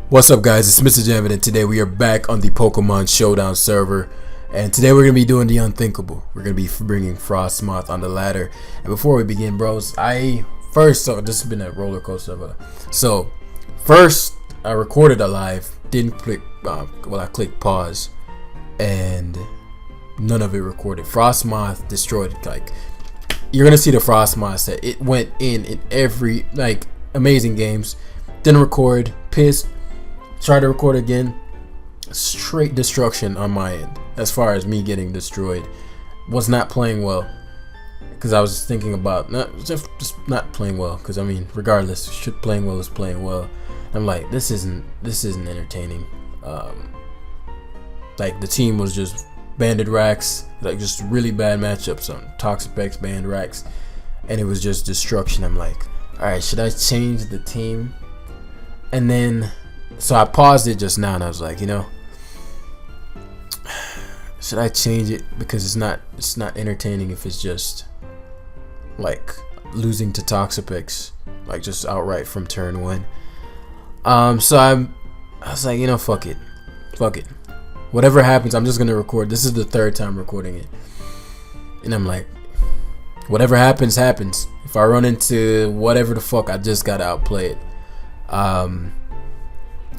What's up, guys? It's Mrjamvad, and today we are back on the Pokemon Showdown server. And today we're going to be doing the unthinkable. We're going to be bringing FROSSMOTH on the ladder. And before we begin, bros, this has been a roller coaster. So, first, I recorded a live, didn't click, I clicked pause, and none of it recorded. FROSSMOTH destroyed it. Like, you're going to see the FROSSMOTH set. It went in every, amazing games. Didn't record, pissed. Tried to record again, straight destruction on my end as far as me getting destroyed. Was not playing well because I was thinking about just not playing well, because I mean, regardless, playing well is playing well. I'm like, this isn't entertaining. Like, the team was just banded racks, like just really bad matchups on Toxapex, band racks, and it was just destruction. I'm like, all right, should I change the team? And then so I paused it just now, and I was like, should I change it? Because it's not entertaining if it's just like losing to Toxapex, like just outright from turn one. So I was like, fuck it. Whatever happens, I'm just gonna record. This is the third time recording it, and I'm like, whatever happens, happens. If I run into whatever the fuck, I just gotta outplay it.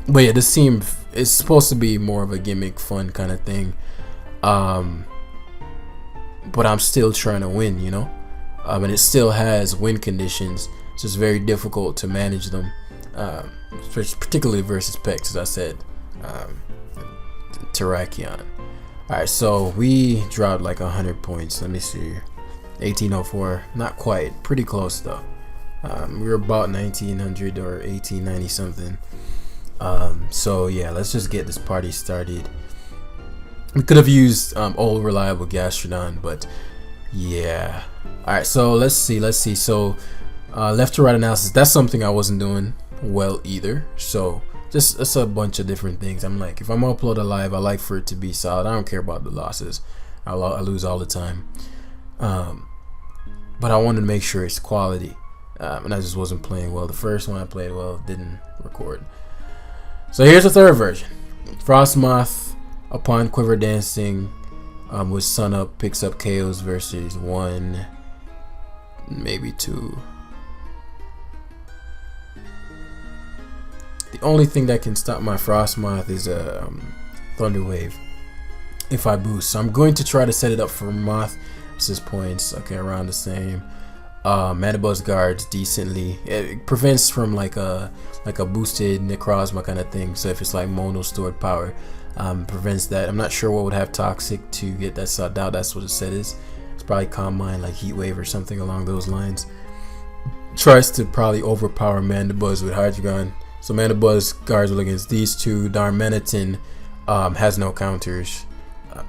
But yeah, this team is supposed to be more of a gimmick, fun kind of thing. But I'm still trying to win, and it still has win conditions. It's just very difficult to manage them, particularly versus Pex, as I said, Terrakion. Alright, so we dropped like 100 points. Let me see. 1804. Not quite. Pretty close, though. We were about 1900 or 1890 something. So yeah, let's just get this party started. We could have used old reliable Gastrodon, but yeah. Alright, so let's see. So left to right analysis, that's something I wasn't doing well either. So it's a bunch of different things. I'm like, if I'm gonna upload a live, I like for it to be solid. I don't care about the losses. I lose all the time. But I wanted to make sure it's quality. And I just wasn't playing well. The first one I played well, didn't record. So here's the third version. FROSSMOTH, upon Quiver Dancing, with Sun Up, picks up KOs versus 1, maybe 2. The only thing that can stop my FROSSMOTH is a Thunder Wave if I boost. So I'm going to try to set it up for Moth. Versus points, okay, around the same. Mana Buzz guards decently. It prevents from like a boosted Necrozma kind of thing. So if it's like mono stored power, prevents that. I'm not sure what would have toxic to get that. So I doubt that's what the set is. It's probably Calm Mind, like Heat Wave or something along those lines. Tries to probably overpower Mana Buzz with Hydreigon. So Mana Buzz guards will against these two. Darmanitan has no counters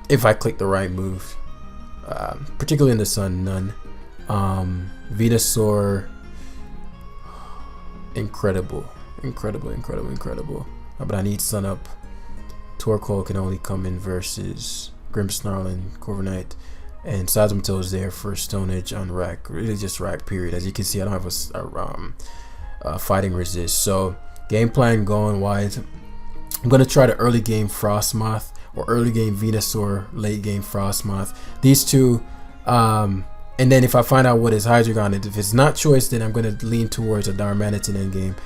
if I click the right move. Particularly in the sun, none. Venusaur, incredible. But I need Sun Up. Torkoal can only come in versus Grimmsnarl and Corvaknight, and Seismitoad is there for Stone Edge on rack. Really just rack, period. As you can see, I don't have a fighting resist. So game plan going wide. I'm gonna try to early game FROSSMOTH, or early game Venusaur, late game FROSSMOTH. These two, and then if I find out what is Hydreigon, if it's not choice, then I'm going to lean towards a Darmanitan end game.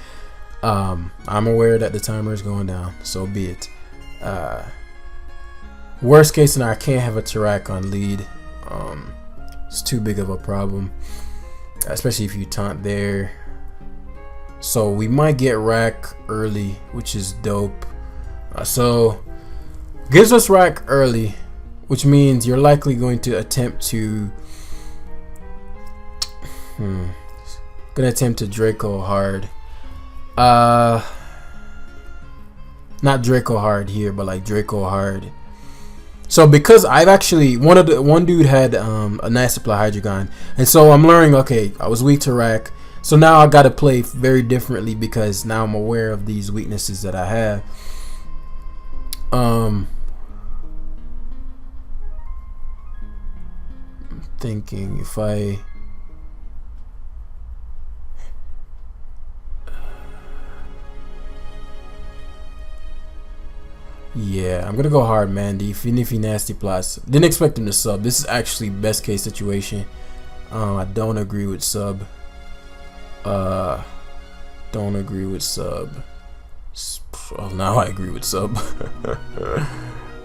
I'm aware that the timer is going down, so be it. Worst case scenario, I can't have a Terrak on lead. It's too big of a problem, especially if you taunt there. So we might get rack early, which is dope. So gives us rack early, which means you're likely going to attempt to Draco hard. Not Draco hard here, but like Draco hard. So because I've actually one dude had a nice supply Hydreigon, and so I'm learning, okay, I was weak to rack, so now I gotta play very differently because now I'm aware of these weaknesses that I have. Thinking if I Yeah, I'm gonna go hard Mandy. Even if he nasty plots. Didn't expect him to sub. This is actually best case situation. I don't agree with sub. Don't agree with sub. Oh, now I agree with sub.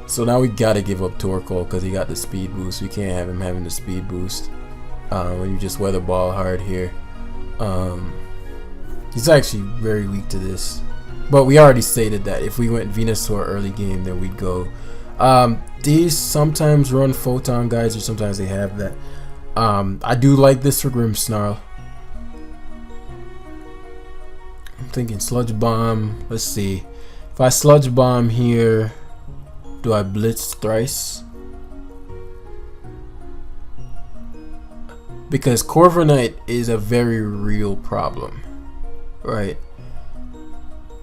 So now we gotta give up Torkoal because he got the speed boost. We can't have him having the speed boost. When you just weather ball hard here. He's actually very weak to this. But we already stated that if we went Venusaur early game, then we'd go. These sometimes run Photon guys, or sometimes they have that. I do like this for Grimmsnarl. I'm thinking Sludge Bomb. Let's see. If I Sludge Bomb here, do I Blitz thrice? Because Corviknight is a very real problem, right?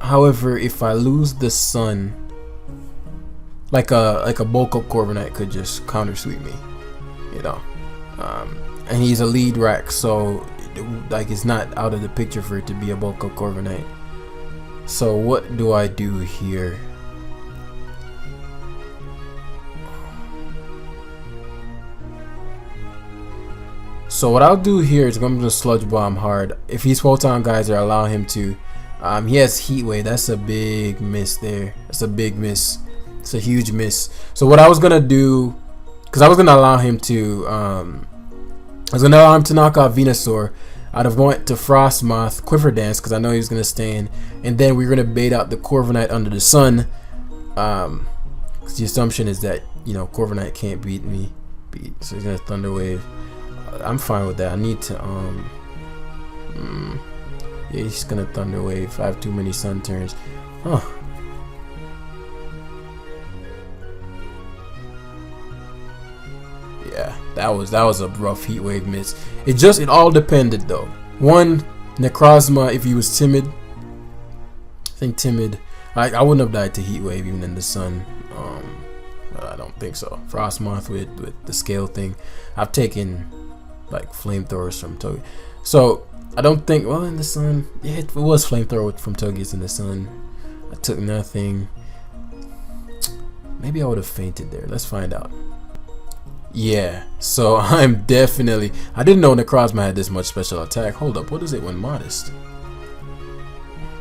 However, if I lose the Sun, like a bulk up Corviknight could just counter sweep me, you know. And he's a lead rack, so like it's not out of the picture for it to be a bulk up Corviknight. So what do I do here? So what I'll do here is I'm gonna Sludge Bomb hard. If he's Photon Geyser, allow him to. He has Heat Wave. That's a big miss there. That's a big miss. It's a huge miss. So what I was gonna do, because I was gonna allow him to, knock out Venusaur. I'd have went to Frostmoth, Quiver Dance, because I know he was gonna stay in, and then we're gonna bait out the Corviknight under the sun. Because the assumption is that Corviknight can't beat me. So he's gonna Thunder Wave. I'm fine with that. I need to yeah, he's gonna Thunder Wave. I have too many Sun turns. Huh. Yeah, that was a rough Heat Wave miss. It all depended though. One, Necrozma, if he was timid. I think timid. I wouldn't have died to Heat Wave even in the sun. But I don't think so. Frostmoth with the scale thing. I've taken like flamethrowers from Togekiss. So I don't think, well, in the sun, yeah, it was flamethrower from Togekiss in the sun. I took nothing. Maybe I would have fainted there. Let's find out. Yeah, so I'm definitely, I didn't know Necrozma had this much special attack. Hold up, what is it when modest?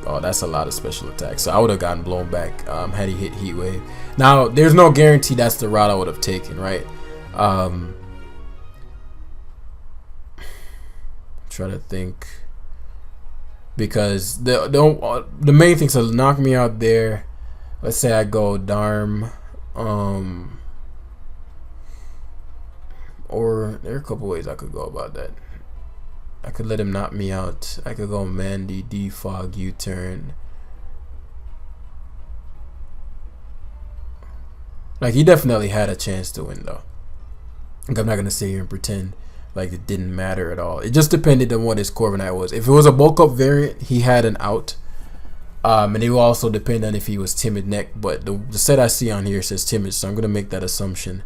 Oh, that's a lot of special attack. So I would have gotten blown back had he hit Heat Wave. Now, there's no guarantee that's the route I would have taken, right? Try to think, because the main thing to knock me out there. Let's say I go Darm, or there are a couple ways I could go about that. I could let him knock me out. I could go Mandy, Defog, U-turn. Like, he definitely had a chance to win though. Like, I'm not gonna sit here and pretend like it didn't matter at all. It just depended on what his Corviknight was. If it was a bulk up variant, he had an out. And it will also depend on if he was timid neck. But the set I see on here says timid, so I'm gonna make that assumption.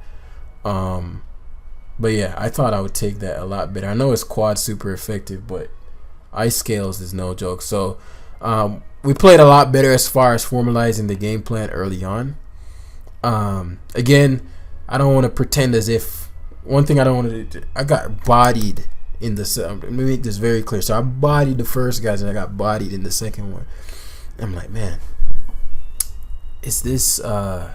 But yeah, I thought I would take that a lot better. I know it's quad super effective, but ice scales is no joke. So we played a lot better as far as formalizing the game plan early on. Again, I don't want to pretend as if. One thing I don't want to do, I got bodied in the second. Let me make this very clear. So I bodied the first guys and I got bodied in the second one. I'm like, man, is this okay,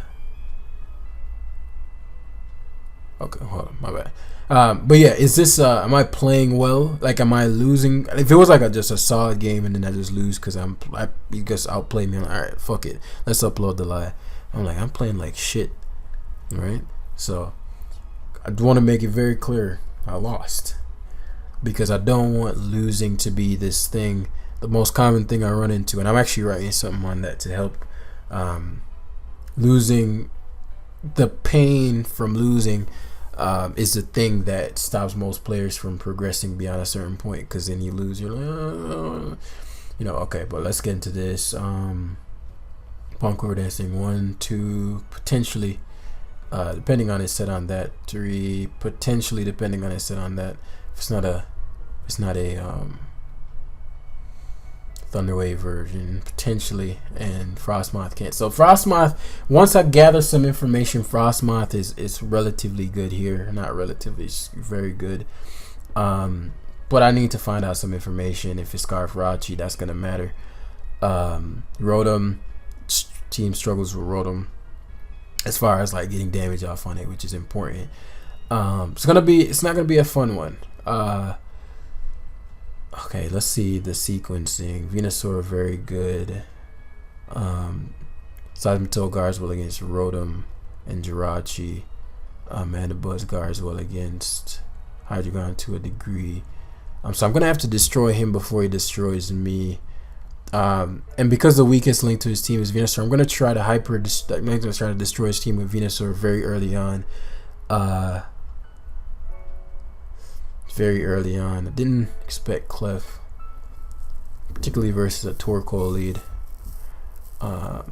hold on, my bad. But yeah, is this am I playing well? Like, am I losing? If it was like just a solid game and then I just lose because you just outplay me, I'm like, all right, fuck it, let's upload the lie. I'm like, I'm playing like shit, right? So I want to make it very clear, I lost, because I don't want losing to be this thing, the most common thing I run into, and I'm actually writing something on that to help. Losing, the pain from losing is the thing that stops most players from progressing beyond a certain point, because then you lose, you're like, okay, but let's get into this. Palm Quiver Dancing, 1, 2, potentially. Depending on his set on that, 3, potentially depending on his set on that. If it's not a Thunderwave version potentially, and FROSSMOTH can't. So FROSSMOTH, once I gather some information, FROSSMOTH is relatively good here. Not relatively, it's very good. But I need to find out some information. If it's Scarf Rachi, that's gonna matter. Rotom, team struggles with Rotom as far as like getting damage off on it, which is important. It's not gonna be a fun one. Okay, let's see the sequencing. Venusaur very good. Seismitoad guards well against Rotom and Jirachi. Mandibuzz guards well against Hydreigon to a degree. So I'm gonna have to destroy him before he destroys me. And because the weakest link to his team is Venusaur, I'm gonna try to try to destroy his team with Venusaur very early on. Very early on. I didn't expect Clef, particularly versus a Torkoal lead. I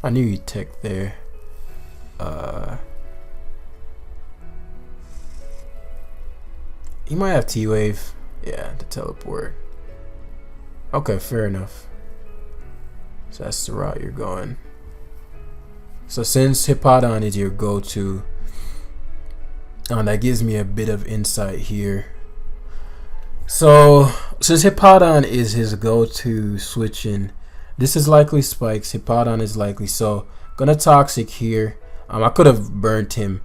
knew he'd tech there. He might have T-Wave. Yeah, to teleport. Okay, fair enough. So that's the route you're going. So since Hippowdon is your go-to, that gives me a bit of insight here. So since Hippowdon is his go-to switching, this is likely Spikes. Hippowdon is likely, so gonna Toxic here. I could have burnt him,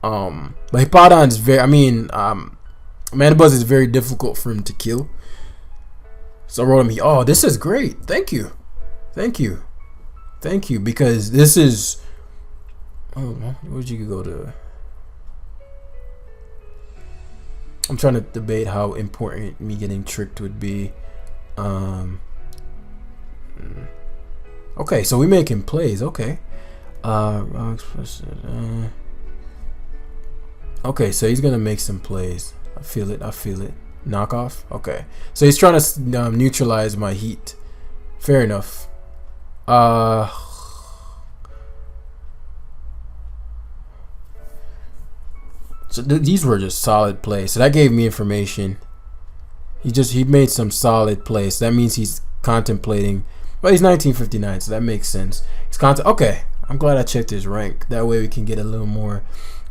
but Hippowdon is very. Mandibuzz is very difficult for him to kill. So Rotom, oh, this is great. Thank you, because this is. Oh, where'd you go to? I'm trying to debate how important me getting tricked would be. Okay, so we making plays. Okay. Okay, so he's gonna make some plays. I feel it. Knockoff. Okay, so he's trying to neutralize my heat. Fair enough. So these were just solid plays. So that gave me information. He made some solid plays. So that means he's contemplating. Well, he's 1959, so that makes sense. Okay, I'm glad I checked his rank. That way we can get a little more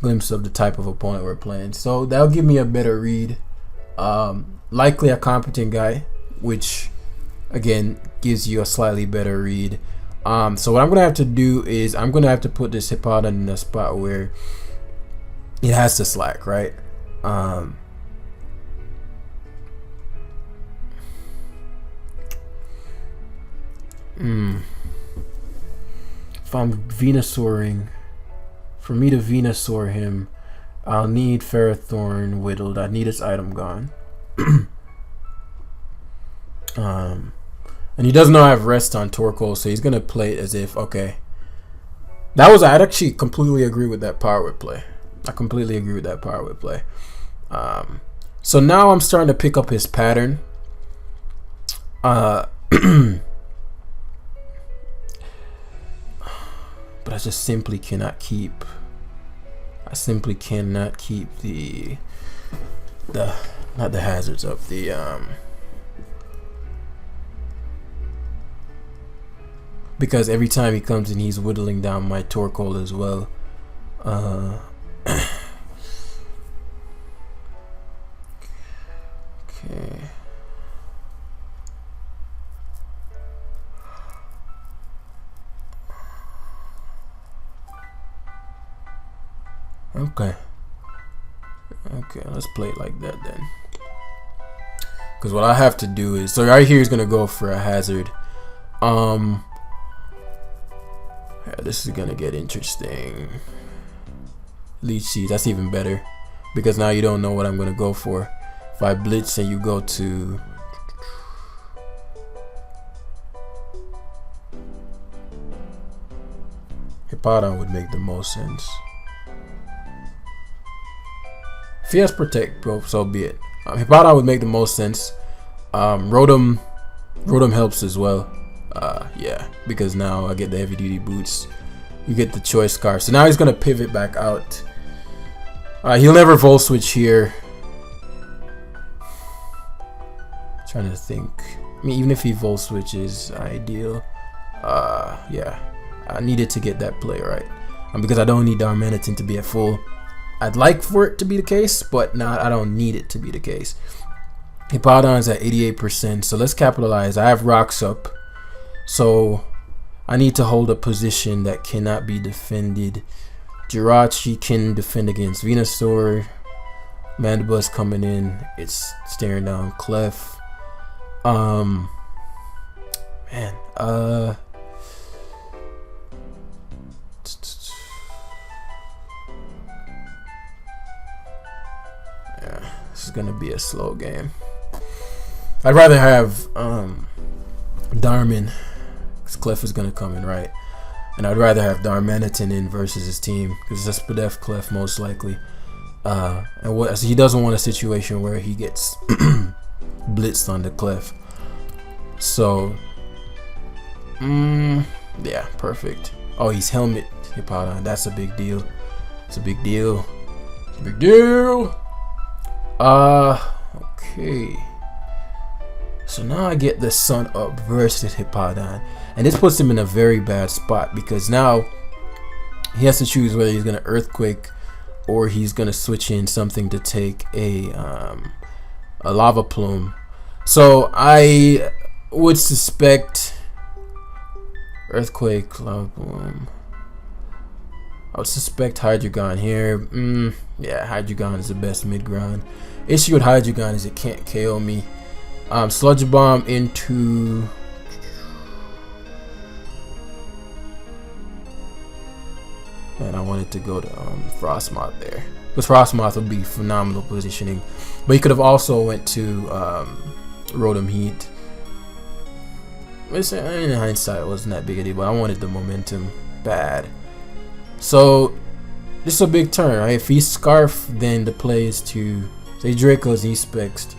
glimpse of the type of opponent we're playing. So that'll give me a better read. Likely a competent guy, which again gives you a slightly better read. So what I'm gonna have to do is I'm gonna have to put this Hippowdon in a spot where it has to slack, right? If I'm Venusauring, for me to Venusaur him, I'll need Ferrothorn whittled. I need his item gone. And he does not have rest on Torkoal, so he's gonna play it as if, okay. I'd actually completely agree with that power whip play. So now I'm starting to pick up his pattern. But I just simply cannot keep. the not the hazards up. Because every time he comes in, he's whittling down my Torkoal as well. Okay. Okay, let's play it like that then. Because what I have to do is, so right here he's gonna go for a hazard. Yeah, this is gonna get interesting. Leech Seed, that's even better, because now you don't know what I'm gonna go for. If I blitz and you go to Hippowdon would make the most sense. If he has Protect, bro, so be it. Hippowdon would make the most sense. Rotom helps as well. Yeah, because now I get the heavy duty boots. You get the Choice Scarf. So now he's gonna pivot back out. He'll never Volt Switch here. Trying to think. I mean, even if he volt switches, ideal. Yeah, I needed to get that play right. Because I don't need Darmanitan to be at full. I'd like for it to be the case, but I don't need it to be the case. Hippowdon's at 88%, so let's capitalize. I have rocks up, so I need to hold a position that cannot be defended. Jirachi can defend against Venusaur. Mandibuzz coming in. It's staring down Clef. Man. Yeah, this is gonna be a slow game. I'd rather have Darman, because Clef is gonna come in, right? And I'd rather have Darmanitan in versus his team, because it's a Spadef Clef most likely. And so he doesn't want a situation where he gets blitzed on the Clef. So yeah, perfect. Oh, he's helmet Hippowdon. That's a big deal. It's a big deal. It's a big deal. Okay. So now I get the Sun Up versus Hippowdon, and this puts him in a very bad spot because now he has to choose whether he's gonna Earthquake or he's gonna switch in something to take a Lava Plume. So I would suspect Earthquake, Lava Plume. I would suspect Hydreigon here. Yeah, Hydreigon is the best mid-ground. Issue with Hydreigon is it can't KO me. Sludge Bomb into man, I wanted to go to Frostmoth there, because Frostmoth would be phenomenal positioning, but he could have also went to Rotom Heat. In hindsight, it wasn't that big a deal, but I wanted the momentum bad. So this is a big turn, right? If he Scarf, then the play is to say Draco's E-Specs.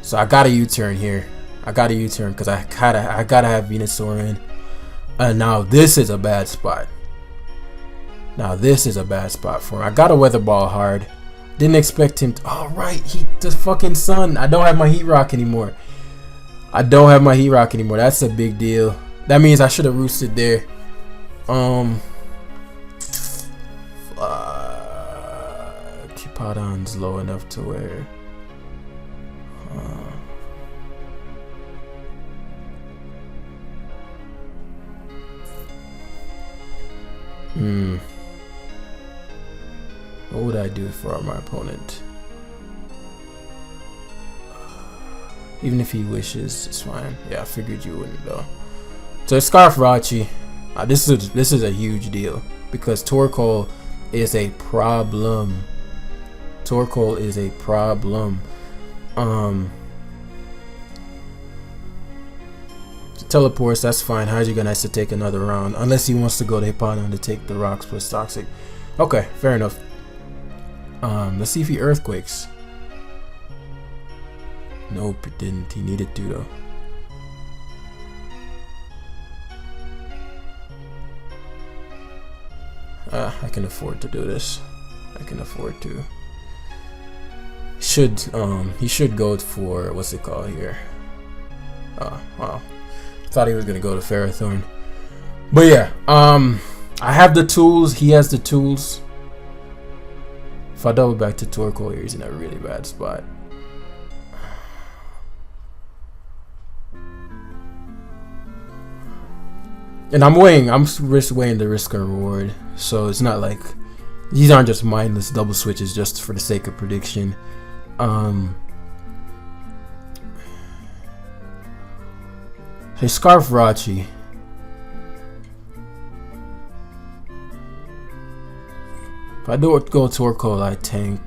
So I got a U-turn here. I got a U-turn because I gotta have Venusaur in. And now this is a bad spot. Now this is a bad spot for him. I got a Weather Ball hard. Didn't expect him to. Oh right, the fucking sun. I don't have my Heat Rock anymore. I don't have my Heat Rock anymore. That's a big deal. That means I should have roosted there. Hippowdon's low enough to where. What would I do for my opponent? Even if he wishes, it's fine. Yeah, I figured you wouldn't though. So Scarf Rachi, this is a huge deal because Torkoal is a problem. Torkoal is a problem. Teleports, that's fine. Hydreigon has to take another round unless he wants to go to Hippowdon to take the rocks plus Toxic. Okay, fair enough. Let's see if he Earthquakes. Nope, it didn't. He needed to though. I can afford to do this. I can afford to. He should go for what's it called here? Oh wow. Thought he was gonna go to Ferrothorn, but yeah, I have the tools. He has the tools. If I double back to Torkoal here, he's in a really bad spot. And I'm weighing the risk and reward, so it's not like these aren't just mindless double switches just for the sake of prediction. Hey, Scarf Rachi. If I don't go Torkoal, I tank.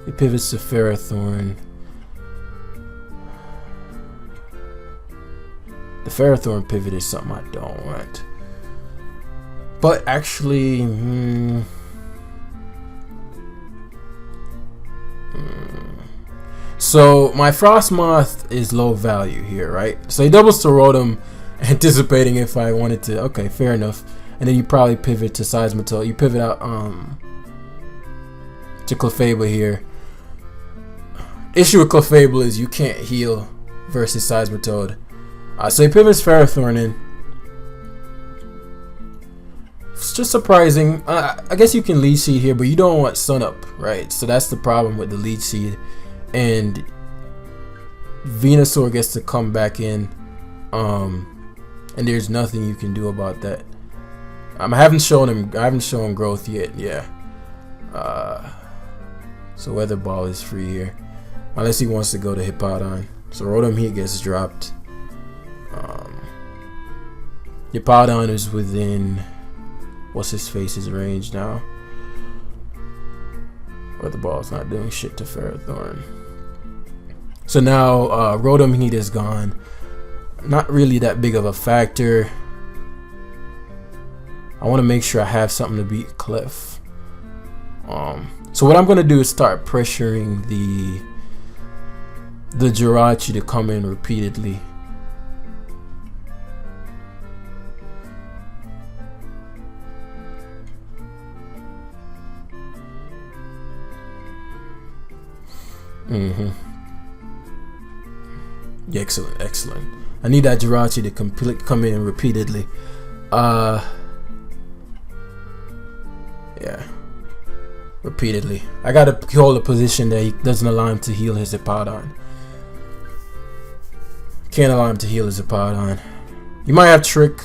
He pivots to Ferrothorn. The Ferrothorn pivot is something I don't want. But actually, so my Frostmoth is low value here, right? So he doubles to Rotom, anticipating if I wanted to. Okay, fair enough. and then you probably pivot to Seismitoad. You pivot out to Clefable here. Issue with Clefable is you can't heal versus Seismitoad. So he pivots Ferrothorn in. It's just surprising. I guess you can Leech Seed here, but you don't want Sun Up, right? So that's the problem with the Leech Seed. And Venusaur gets to come back in. And there's nothing you can do about that. I haven't shown growth yet. Yeah. So Weather Ball is free here, unless he wants to go to Hippowdon. So Rotom Heat gets dropped. Hippowdon is within what's his face's range now. Weather Ball's not doing shit to Ferrothorn. So now Rotom Heat is gone. Not really that big of a factor. I want to make sure I have something to beat Clef. So what I'm gonna do is start pressuring the Jirachi to come in repeatedly. Excellent, excellent. I need that Jirachi to come in repeatedly. Yeah, repeatedly. I gotta hold a position that he doesn't allow him to heal his Hippowdon. Can't allow him to heal his Hippowdon. You might have Trick.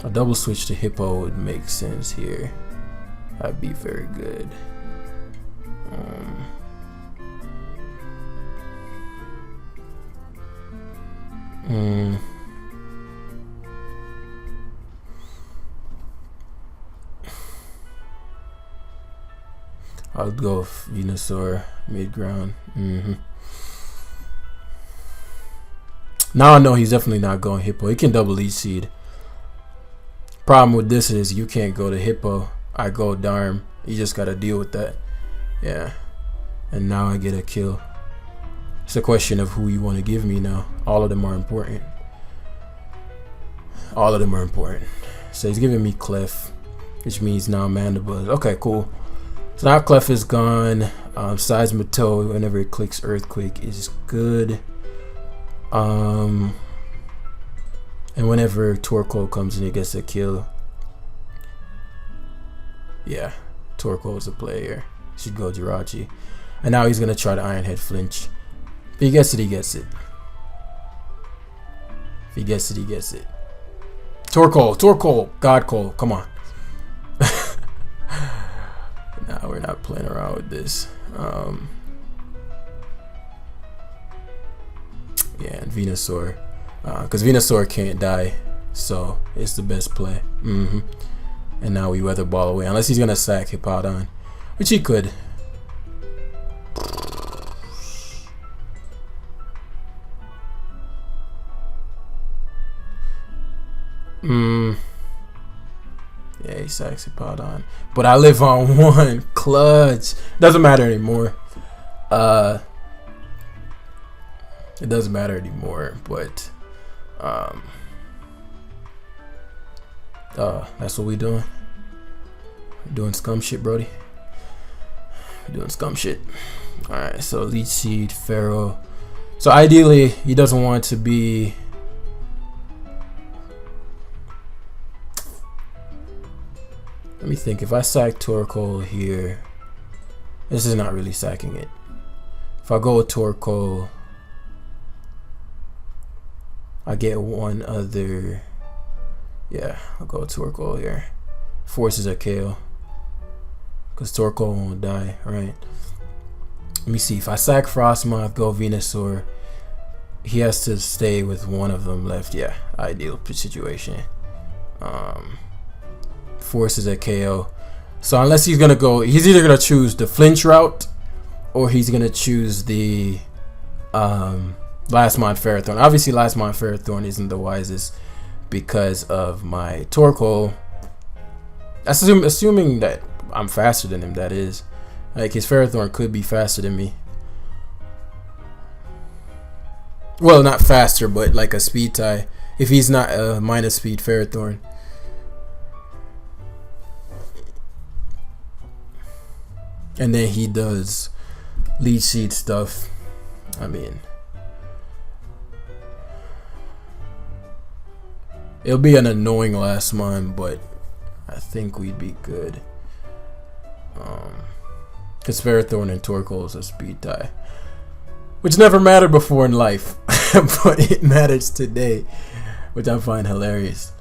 A double switch to Hippo would make sense here. That'd be very good. I'll go Venusaur mid-ground. Now I know he's definitely not going Hippo. He can double Leech Seed. Problem with this is you can't go to Hippo. I go Darm. You just gotta deal with that. Yeah. And now I get a kill. It's a question of who you want to give me now. All of them are important. All of them are important. So he's giving me Clef, which means now Mandibuzz. Okay, cool. So now Clef is gone. Seismitoad, whenever it clicks Earthquake, is good. And whenever Torkoal comes in, it gets a kill. Yeah, Torkoal is a player. Should go Jirachi. And now he's gonna try to Iron Head flinch. If he gets it, he gets it. If he gets it, he gets it. Torkoal, God Coal, come on. Nah, we're not playing around with this. Yeah, and Venusaur. Because Venusaur can't die, so it's the best play. And now we Weather Ball away, unless he's gonna sack Hippowdon, which he could. Yeah, he sacks Hippowdon, but I live on one. Clutch. Doesn't matter anymore. It doesn't matter anymore, but that's what we doing. We're doing scum shit, Brody. We're doing scum shit. Alright, so Leech Seed, Pharaoh. So ideally he doesn't want to be let me think. If I sack Torkoal here, this is not really sacking it. If I go with Torkoal, I get one other. Yeah, I'll go with Torkoal here. Forces a KO. Because Torkoal won't die, right? Let me see. If I sack Frostmoth, go Venusaur, he has to stay with one of them left. Yeah, ideal situation. Forces a KO. So unless he's gonna go, he's either gonna choose the flinch route or he's gonna choose the Last Mon Ferrothorn. Obviously Last Mon Ferrothorn isn't the wisest because of my Torkoal. Assuming that I'm faster than him, that is. Like his Ferrothorn could be faster than me. Well, not faster, but like a speed tie. If he's not minus speed Ferrothorn. And then he does lead seed stuff. I mean, it'll be an annoying last month, but I think we'd be good. Because Ferrothorn and Torkoal is a speed tie, which never mattered before in life, but it matters today, which I find hilarious.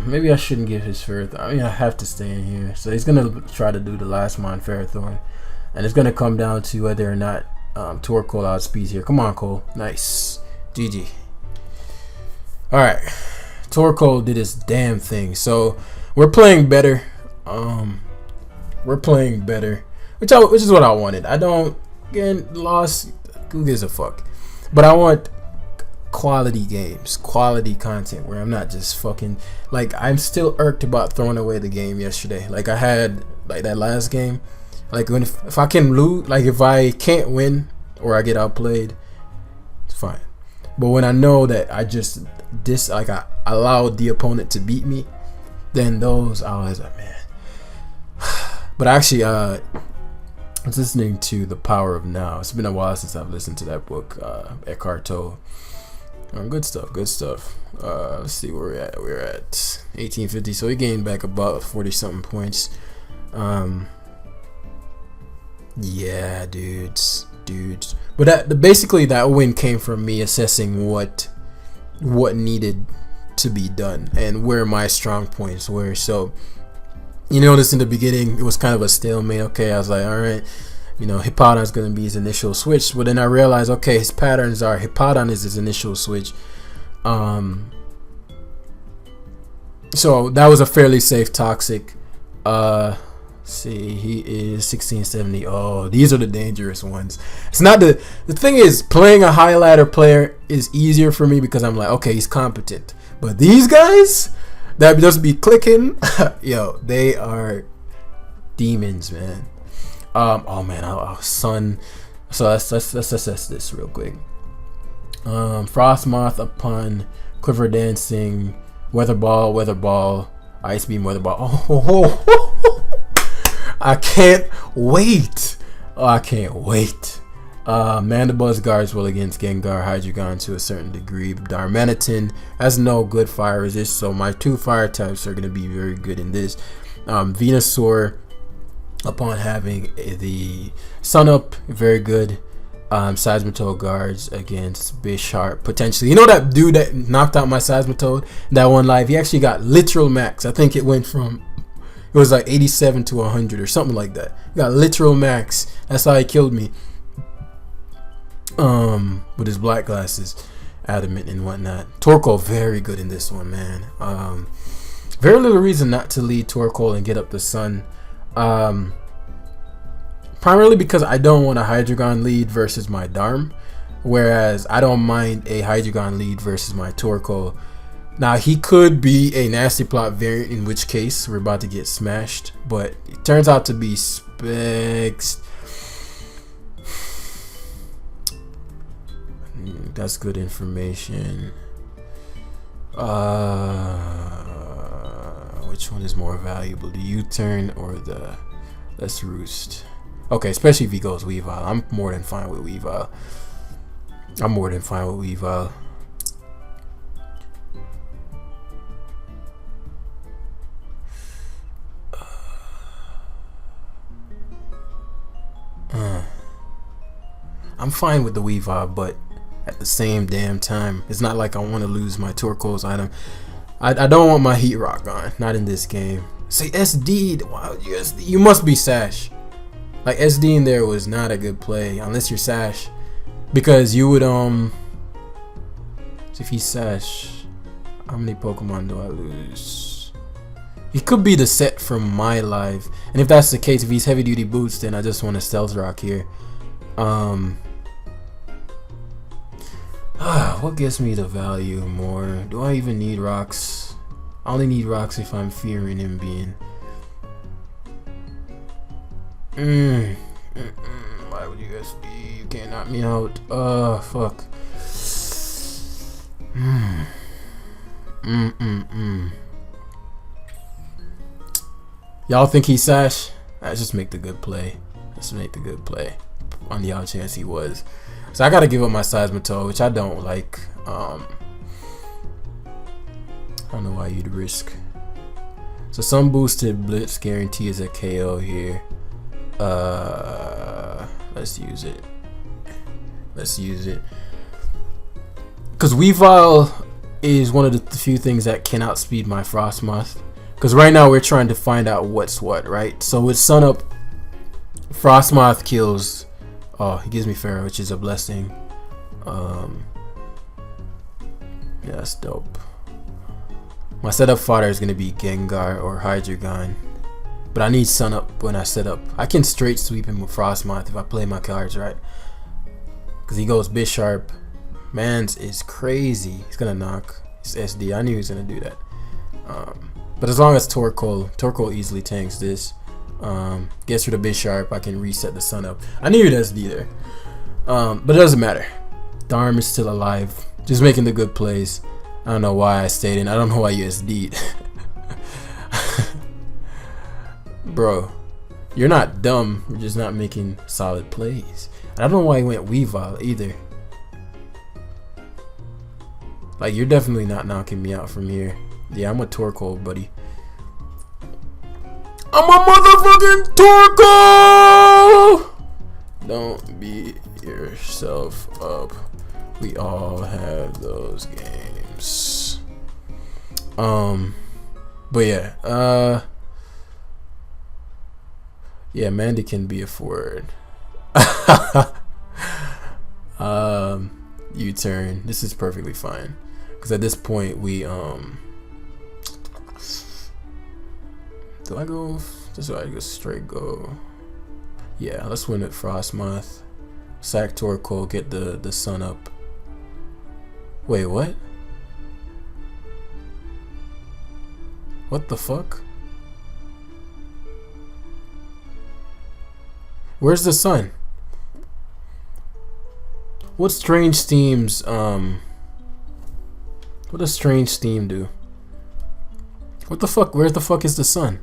Maybe I shouldn't give his Ferrothorn. I mean, I have to stay in here. So he's gonna try to do the last mon Ferrothorn, and it's gonna come down to whether or not Torkoal outspeeds here. Come on, Cole. Nice. GG. All right. Torkoal did his damn thing. So we're playing better. We're playing better, which is what I wanted. I don't get lost. Who gives a fuck? But I want quality games, quality content where I'm not just fucking like. I'm still irked about throwing away the game yesterday. Like I had like that last game. Like when if I can lose, like if I can't win or I get outplayed, it's fine. But when I know that I just I allowed the opponent to beat me, then those I was like, man. But actually, I was listening to The Power of Now. It's been a while since I've listened to that book, Eckhart Tolle. Good stuff, good stuff. Let's see where we're at. We're at 1850, so we gained back about 40 something points. Yeah, dudes. But basically that win came from me assessing what needed to be done and where my strong points were. So you notice in the beginning it was kind of a stalemate. Okay, I was like, all right, you know, Hippowdon's going to be his initial switch, but then I realized, okay, his patterns are Hippowdon is his initial switch. So that was a fairly safe toxic. See, he is 1670. Oh, these are the dangerous ones. It's not the thing is, playing a high ladder player is easier for me because I'm like, okay, he's competent. But these guys that just be clicking, yo, they are demons, man. Oh man, Sun. So let's assess this real quick. FROSSMOTH upon Quiver Dancing, Weather Ball, Ice Beam, Weather Ball. Oh, I can't wait. Oh, I can't wait. Mandibuzz guards well against Gengar, Hydreigon to a certain degree. Darmanitan has no good fire resist, so my two fire types are going to be very good in this. Venusaur, upon having the Sun Up, very good. Seismitoad guards against Bisharp, potentially. You know that dude that knocked out my Seismitoad that one live? He actually got literal max. I think it went from, it was like 87 to 100 or something like that. He got literal max. That's how he killed me. With his black glasses, adamant and whatnot. Torkoal very good in this one, man. Very little reason not to lead Torkoal and get up the sun. Primarily because I don't want a Hydreigon lead versus my Darm, whereas I don't mind a Hydreigon lead versus my Torkoal. Now he could be a nasty plot variant, in which case we're about to get smashed, but it turns out to be specs. That's good information. Which one is more valuable, the U-turn or the Let's Roost? Okay, especially if he goes Weavile. I'm more than fine with Weavile. I'm fine with the Weavile, but at the same damn time, it's not like I want to lose my Torkoal's item. I don't want my Heat Rock on. Not in this game. Say SD. Wow, you must be Sash. Like SD in there was not a good play unless you're Sash, because you would if he's Sash, how many Pokemon do I lose? He could be the set from my live, and if that's the case, if he's heavy duty boots, then I just want to Stealth Rock here. What gives me the value more? Do I even need rocks? I only need rocks if I'm fearing him being. Why would you SD? You can't knock me out. Fuck. Y'all think he's Sash? Let's just make the good play. Let's make the good play. On the odd chance he was. So I gotta give up my Seismitoad, which I don't like. I don't know why you'd risk. So some boosted blitz guarantee is a KO here. Let's use it. Let's use it. Because Weavile is one of the few things that can outspeed my FROSSMOTH. Because right now we're trying to find out what's what, right? So with Sun Up, FROSSMOTH kills. Oh, he gives me Pharaoh, which is a blessing. Yeah, that's dope. My setup fodder is gonna be Gengar or Hydreigon, but I need Sun Up when I set up. I can straight sweep him with FROSSMOTH if I play my cards right. Cause he goes Bisharp. Mans is crazy. He's gonna knock. It's SD. I knew he was gonna do that. But as long as Torkoal easily tanks this. Gets rid of Bisharp, I can reset the Sun Up. I knew it SD there. But it doesn't matter. Darm is still alive. Just making the good plays. I don't know why I stayed in. I don't know why you SD'd. Bro, you're not dumb. You're just not making solid plays. I don't know why he went Weavile either. Like, you're definitely not knocking me out from here. Yeah, I'm a Torkoal, buddy. I'm a motherfucking Torkoal! Don't beat yourself up. We all have those games. But yeah, yeah, Mandy can be a forward. U-turn. This is perfectly fine. Because at this point we do I go? Just so I go straight go. Yeah, let's win it. FROSSMOTH. Sack Torkoal, get the Sun Up. Wait, what? What the fuck? Where's the sun? What strange steams what does strange steam do? What the fuck? Where the fuck is the sun?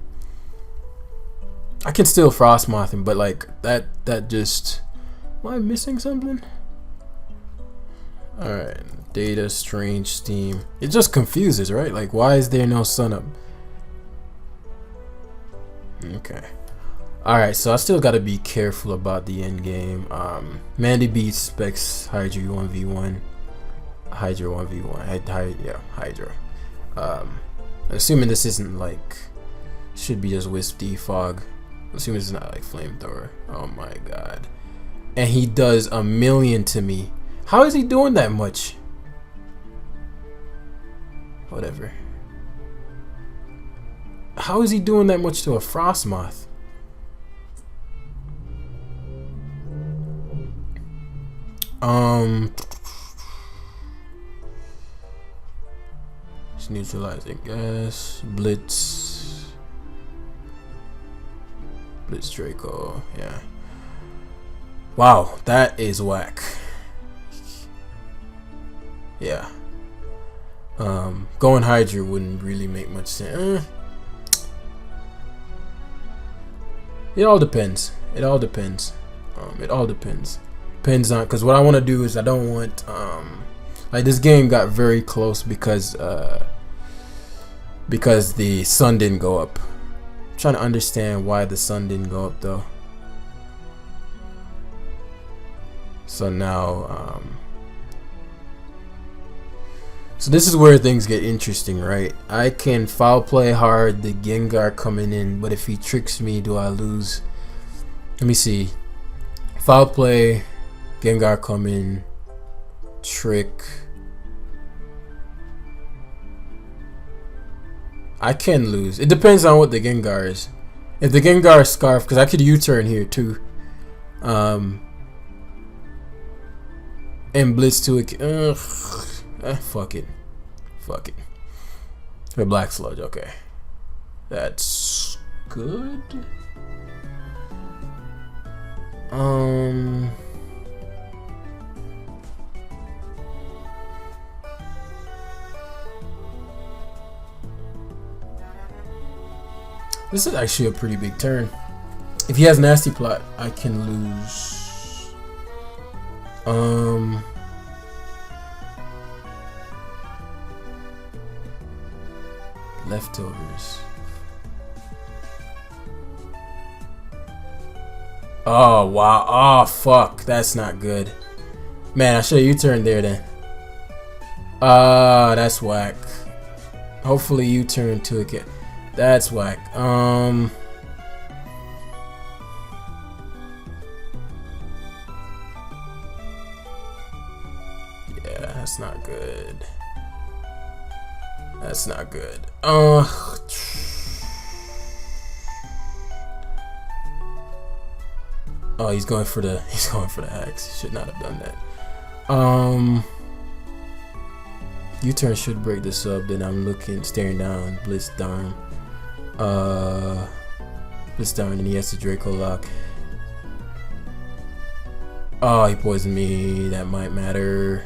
I can still FROSSMOTH him, but like that just, am I missing something? Alright, data, strange steam. It just confuses, right? Like, why is there no Sun Up? Okay. Alright, so I still gotta be careful about the end game. Mandy beats Specs Hydra 1v1. Hydra 1v1. Yeah, Hydra. Assuming this isn't like, should be just Wisp Defog. Assuming it's not like Flamethrower. Oh my god. And he does a million to me. How is he doing that much? Whatever. How is he doing that much to a FROSSMOTH? Just neutralizing gas. Blitz Draco. Yeah. Wow, that is whack. Yeah. Going Hydra wouldn't really make much sense. It all depends. It all depends. It all depends. Depends on, because what I want to do is I don't want like, this game got very close because the sun didn't go up. I'm trying to understand why the sun didn't go up though. So now so this is where things get interesting, right? I can foul play hard, the Gengar coming in, but if he tricks me, do I lose? Let me see. Foul play, Gengar coming, trick. I can lose. It depends on what the Gengar is. If the Gengar is Scarf, because I could U-turn here too. And Blitz to it. Fuck it. Fuck it. The Black Sludge, okay. That's good. This is actually a pretty big turn. If he has nasty plot, I can lose. Leftovers. Oh wow. Oh fuck. That's not good. Man, I should have U-turned there then. That's whack. Hopefully U-turn to it. That's whack. Yeah, that's not good. That's not good. Oh, he's going for the axe. He should not have done that. U-turn should break the sub. Then I'm staring down. Blitz down. Blitz down, and he has the Draco lock. Oh, he poisoned me. That might matter.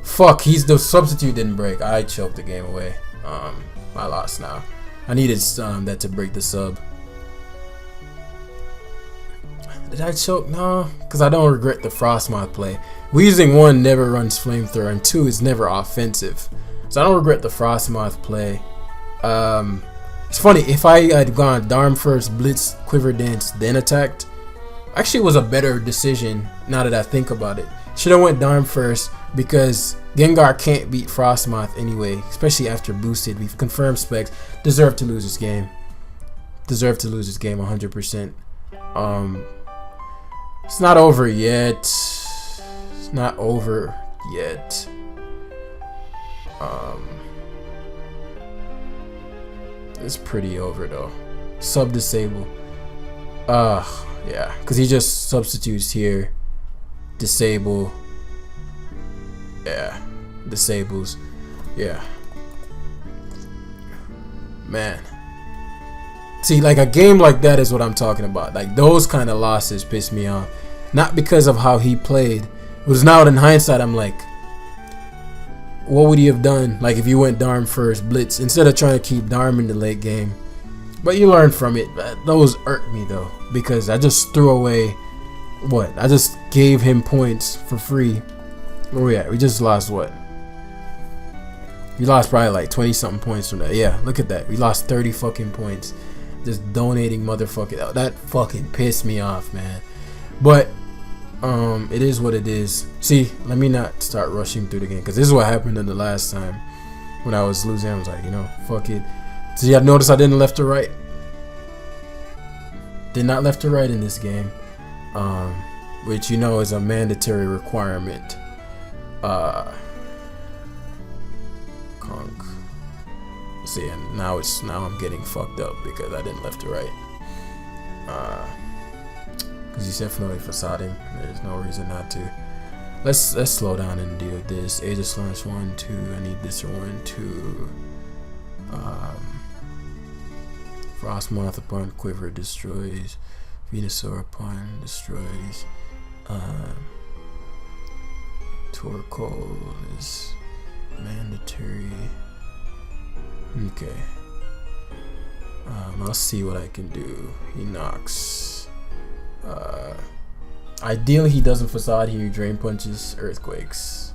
Fuck, the substitute didn't break. I choked the game away. I lost now. I needed that to break the sub. Did I choke? No, because I don't regret the FROSSMOTH play. Weezing 1 never runs flamethrower, and 2 is never offensive. So I don't regret the FROSSMOTH play. It's funny, if I had gone Darm first, Blitz, Quiver Dance, then attacked, actually it was a better decision now that I think about it. Should have went Darm first because Gengar can't beat FROSSMOTH anyway, especially after boosted. We've confirmed specs. Deserve to lose this game. Deserve to lose this game 100%. It's not over yet. It's not over yet. It's pretty over though. Sub disable. Yeah, because he just substitutes here. Disable. Yeah, disables. Yeah. Man. See, like a game like that is what I'm talking about. Like those kind of losses piss me off. Not because of how he played. It was now in hindsight I'm like, what would he have done? Like if you went Darm first, Blitz, instead of trying to keep Darm in the late game. But you learn from it. Those irked me though, because I just threw away what? I just gave him points for free. Where we at? We just lost what? We lost probably like 20 something points from that. Yeah, look at that. We lost 30 fucking points. Just donating motherfucking. That fucking pissed me off, man. But it is what it is. See, let me not start rushing through the game, because this is what happened in the last time when I was losing. I was like, you know, fuck it. See, I noticed I didn't left to right. Did not left to right in this game, which you know is a mandatory requirement. Conk. See, and now I'm getting fucked up because I didn't left to right. Because he's definitely facading. There's no reason not to. Let's slow down and deal with this. Aegis launch 1, 2. I need this 1, 2. FROSSMOTH upon Quiver destroys. Venusaur upon destroys. Torkoal is mandatory. Okay. I'll see what I can do. He knocks. Ideally he doesn't facade here. Drain punches, earthquakes.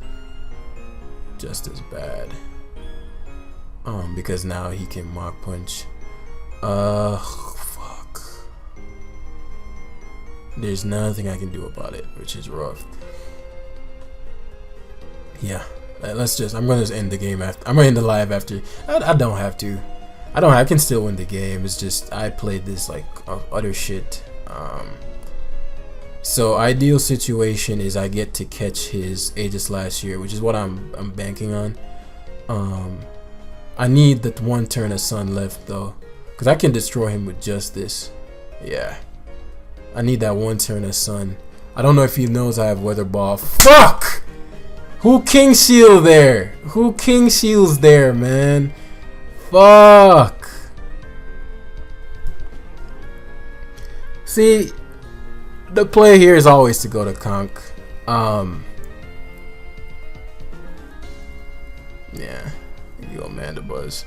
Just as bad. Because now he can mock punch. Fuck. There's nothing I can do about it, which is rough. Yeah. I'm gonna just end the game after. I'm gonna end the live after. I don't have to. I can still win the game. It's just I played this like utter shit. So ideal situation is I get to catch his Aegis last year, which is what I'm banking on. I need that one turn of sun left though, because I can destroy him with just this. Yeah, I need that one turn of sun. I don't know if he knows I have weather ball. Fuck! Who King Shield there? Who King Shields there, man? Fuck. See, the play here is always to go to conk. Yeah, you go Mandibuzz.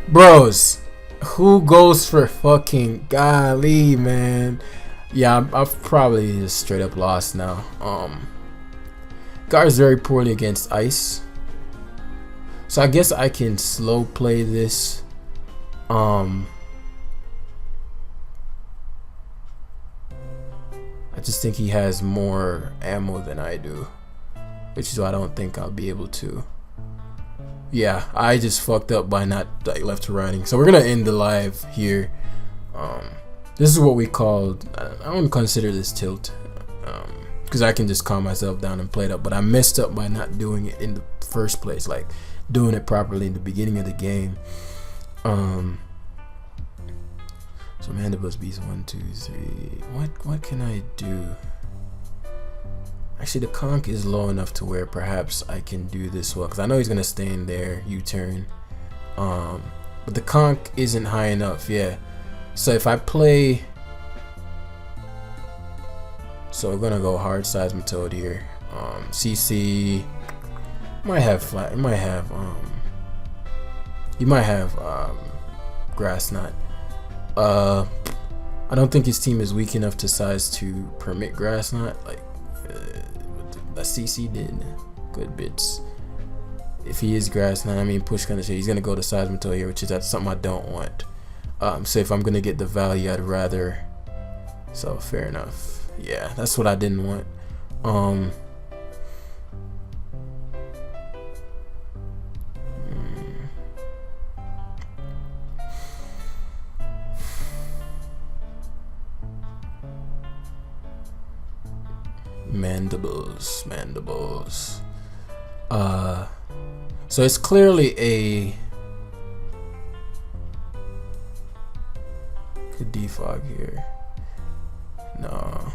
Bros, who goes for fucking golly, man? Yeah, I've probably just straight up lost now. Guards very poorly against ice, so I guess I can slow play this. I just think he has more ammo than I do, which is why I don't think I'll be able to. Yeah, I just fucked up by not like left to righting. So we're gonna end the live here. This is what we called, I don't consider this tilt, because I can just calm myself down and play it up, but I messed up by not doing it in the first place, like doing it properly in the beginning of the game. So Mandibuzz beats 1, 2, 3. What can I do? Actually, the conk is low enough to where perhaps I can do this well, because I know he's gonna stay in there, U-turn. But the conk isn't high enough, yeah. So if I play, so we're gonna go hard Seismitoad here. CC might have flat. It might have you might have Grass Knot. I don't think his team is weak enough to size to permit Grass Knot. Like the CC did good bits. If he is Grass Knot, I mean push kind of shit. He's gonna go to Seismitoad here, which is that's something I don't want. So if I'm gonna get the value, I'd rather. So fair enough. Yeah, that's what I didn't want. Mandibles. So it's clearly a could defog here. No.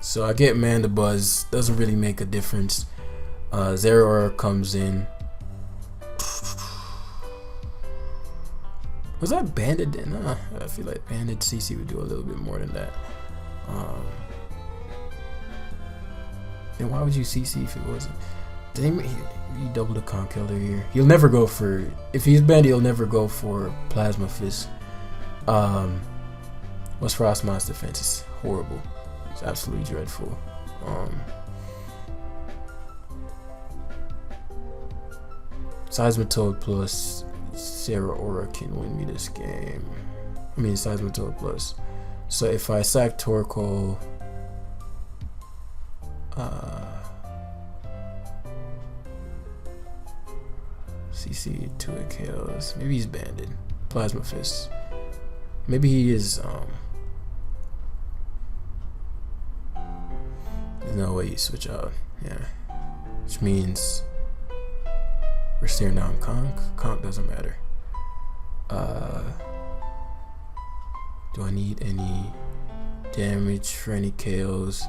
So I get Mandibuzz, doesn't really make a difference. Zeraora comes in. Was that Banded? Nah, I feel like Banded CC would do a little bit more than that. Then why would you CC if it wasn't? Dang, he double the conk killer here. He'll never go for, if he's Banded, he'll never go for Plasma Fist. What's FROSSMOTH's defense? It's horrible. It's absolutely dreadful. Seismitoad plus Zeraora can win me this game. I mean Seismitoad plus. So if I sack Torkoal, CC 2 kills. Maybe he's Banded. Plasma Fist. Maybe he is. There's no way you switch out. Yeah, which means we're staring down conk. Conk doesn't matter. Do I need any damage for any KOs?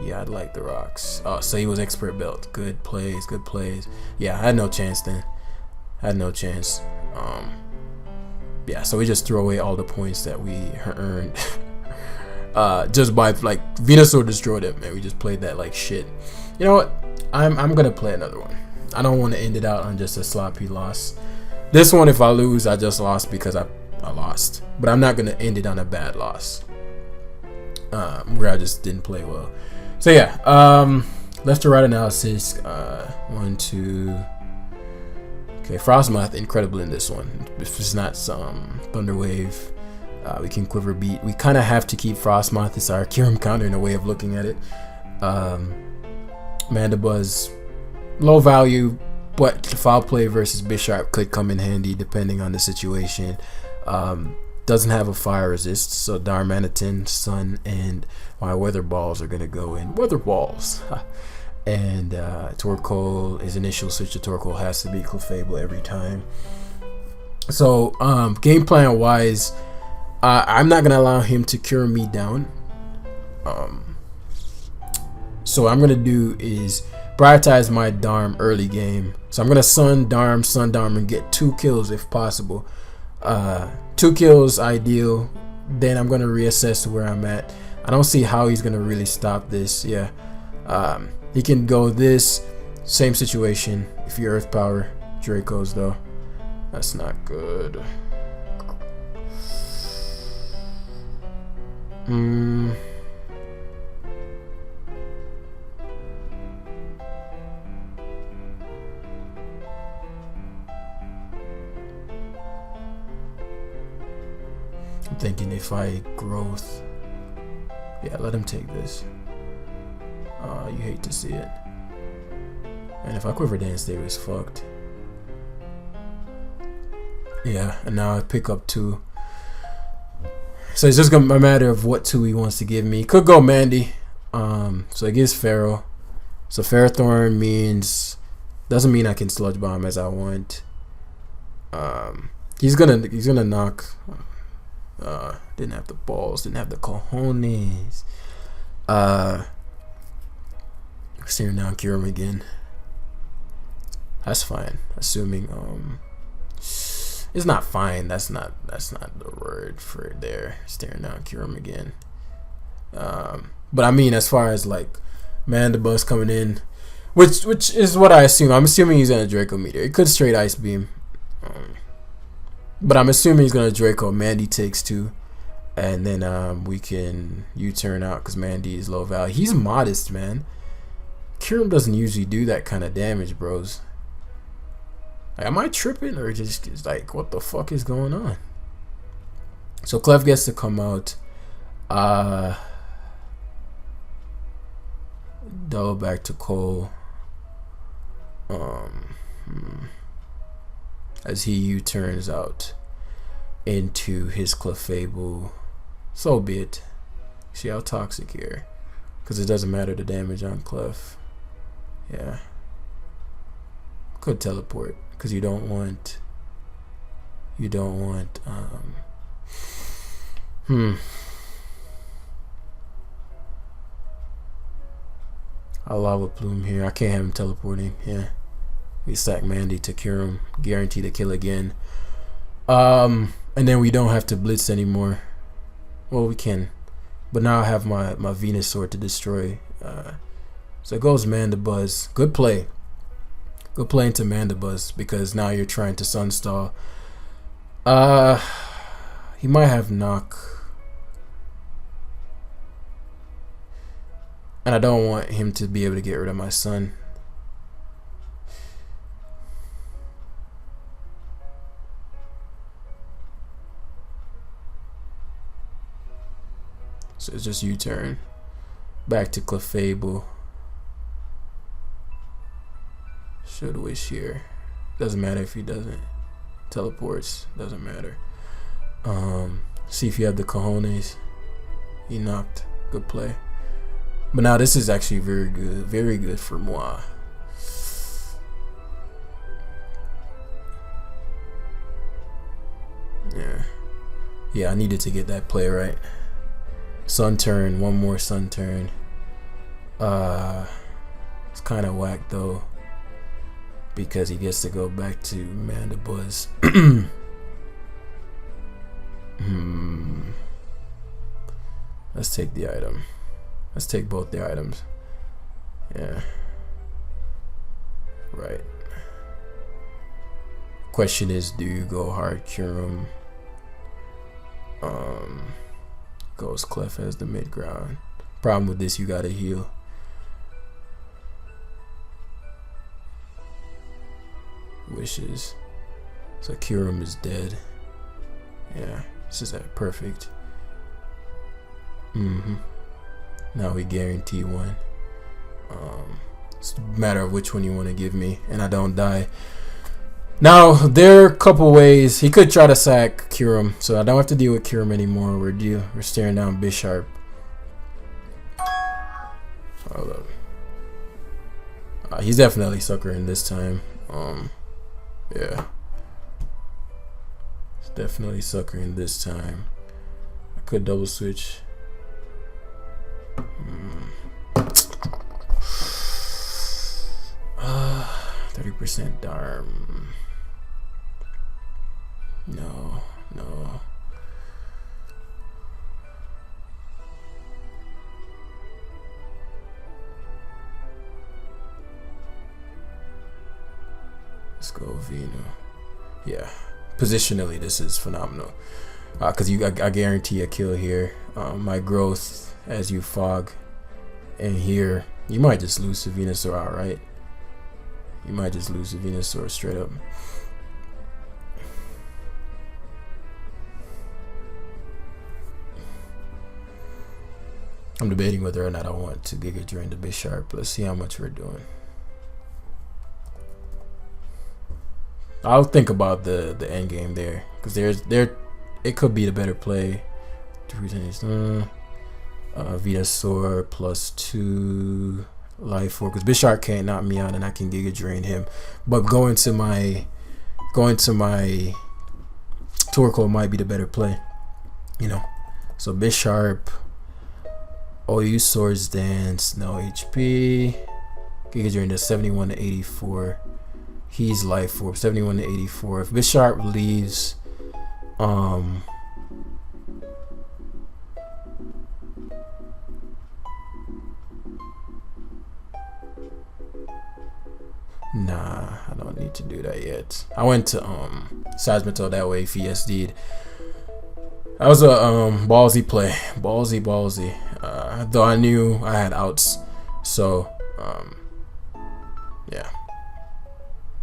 Yeah, I'd like the rocks. Oh, so he was expert belt. Good plays, good plays. Yeah, I had no chance then. Had no chance. Yeah, so we just throw away all the points that we earned. Just by like Venusaur destroyed him, and we just played that like shit. You know what? I'm gonna play another one. I don't want to end it out on just a sloppy loss. This one, if I lose, I just lost because I lost. But I'm not gonna end it on a bad loss, where I just didn't play well. So yeah, left to right analysis. 1, 2. Okay, FROSSMOTH incredible in this one. If it's not some Thunder Wave, we can Quiver Beat. We kind of have to keep FROSSMOTH. It's our Kyurem counter in a way of looking at it. Mandibuzz, low value, but Foul Play versus Bisharp could come in handy depending on the situation. Doesn't have a fire resist, so Darmanitan, Sun, and my Weather Balls are gonna go in. Weather Balls. And Torkoal, his initial switch to Torkoal has to be Clefable every time. So game plan wise, I'm not gonna allow him to cure me down. So what I'm gonna do is prioritize my Darm early game. So I'm gonna Sun Darm, and get 2 kills if possible. 2 2 kills ideal. Then I'm gonna reassess where I'm at. I don't see how he's gonna really stop this. Yeah, he can go this same situation if you earth power Dracos though. That's not good. I'm thinking if I growth, yeah, let him take this. You hate to see it. And if I quiver dance, they was fucked. Yeah, and now I pick up 2. So it's just gonna be a matter of what 2 he wants to give me. Could go Mandy. So it gives Pharaoh. So Ferrothorn means, doesn't mean I can sludge bomb as I want. He's gonna knock. Didn't have the balls, didn't have the cojones. Staring down, cure him again. That's fine. Assuming it's not fine. That's not the word for it there. Staring down, cure him again. But I mean, as far as like Mandibus coming in, which is what I assume. I'm assuming he's gonna Draco Meteor. It could straight Ice Beam. But I'm assuming he's gonna Draco. Mandy takes 2, and then we can U-turn out because Mandy is low value. He's modest, man. Kyurem doesn't usually do that kind of damage, bros. Like, am I tripping or just like what the fuck is going on? So Clef gets to come out. Double back to Cole. As he U-turns out into his Clefable. So be it. See how toxic here, because it doesn't matter the damage on Clef. Yeah, could teleport because you don't want I'll Lava Plume here. I can't have him teleporting. Yeah, we stack Mandy to cure him, guarantee to kill again. And then we don't have to blitz anymore. Well, we can, but now I have my Venus Sword to destroy. So it goes Mandibuzz. Good play. Good play into Mandibuzz because now you're trying to Sunstall. He might have knock. And I don't want him to be able to get rid of my son. So it's just U-turn. Back to Clefable. Should wish here. Doesn't matter if he doesn't. Teleports. Doesn't matter. See if you have the cojones. He knocked. Good play. But now this is actually very good. Very good for moi. Yeah. Yeah, I needed to get that play right. Sun turn. One more sun turn. It's kind of whack though, because he gets to go back to Mandibuzz. Let's take the item. Let's take both the items. Yeah. Right. Question is, do you go hard Kyurem? Goes Clef as the mid ground. Problem with this, you gotta heal. Wishes. So Kyurem is dead. Yeah, this is perfect. Now we guarantee one. It's a matter of which one you want to give me, and I don't die. Now there are a couple ways he could try to sack Kyurem, so I don't have to deal with Kyurem anymore. We're staring down Bisharp. Hold up. He's definitely suckering this time. Yeah. He's definitely suckering this time. I could double switch. 30% Darm. No. Let's go Vino. Yeah, positionally this is phenomenal. Because I guarantee a kill here. My growth as you fog, and here you might just lose the Venusaur outright. You might just lose the Venusaur straight up. I'm debating whether or not I want to Giga Drain the Bisharp. Let's see how much we're doing. I'll think about the end game there, because it could be the better play. Venusaur plus 2 life 4, because Bisharp can't knock me out and I can Giga Drain him. But going to my Torkoal might be the better play, you know. So Bisharp, OU Swords Dance, no HP. Giga Drain does 71 to 84. He's life 4, 71 to 84. If Bisharp leaves, nah, I don't need to do that yet. I went to Seismitoad that way if he SD'd. That was a ballsy play. Ballsy. Though I knew I had outs. So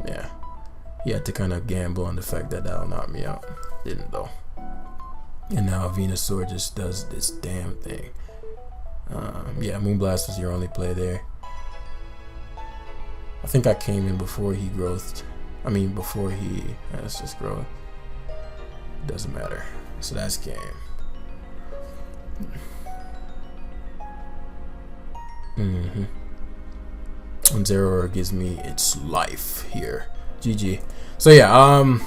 yeah. He had to kind of gamble on the fact that that'll knock me out. Didn't though. And now Venusaur just does this damn thing. Yeah, Moonblast was your only play there. I think I came in before he growthed. I mean, before he has just growth. Doesn't matter. So that's game. And Zeraora gives me its life here. GG. So yeah,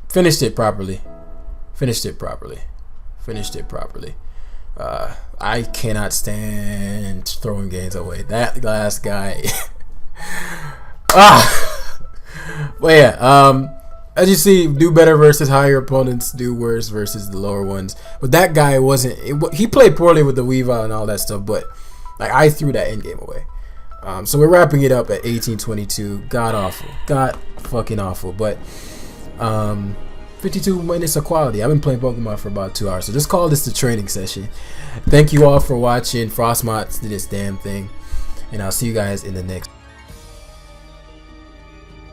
finished it properly. I cannot stand throwing games away. That last guy. But yeah, as you see, do better versus higher opponents, do worse versus the lower ones. But that guy wasn't. He played poorly with the Weavile and all that stuff. But like, I threw that end game away. So we're wrapping it up at 18:22. God awful. God fucking awful. But 52 minutes of quality. I've been playing Pokemon for about 2 hours. So just call this the training session. Thank you all for watching. FROSSMOTH did this damn thing. And I'll see you guys in the next.